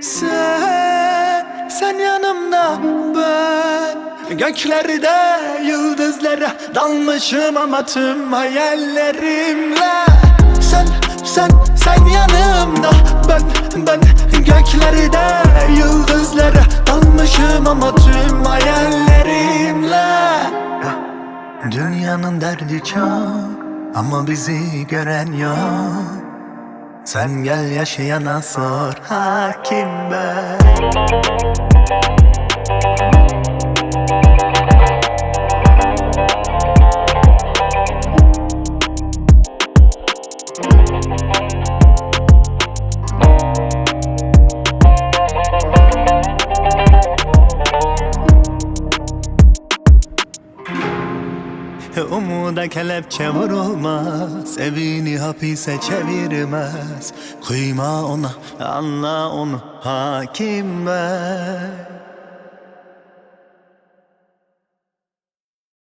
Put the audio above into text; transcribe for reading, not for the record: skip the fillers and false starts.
Sen yanımda, ben göklerde yıldızlara dalmışım ama tüm hayallerimle. Sen yanımda, ben göklerde yıldızlara dalmışım ama tüm hayallerimle. Dünyanın derdi çok ama bizi gören yok. Sen gel yaşayana sor, hakim ben. Umuda kelepçe vurulmaz, evini hapise çevirmez. Kıyma ona, anla onu, hakim ben.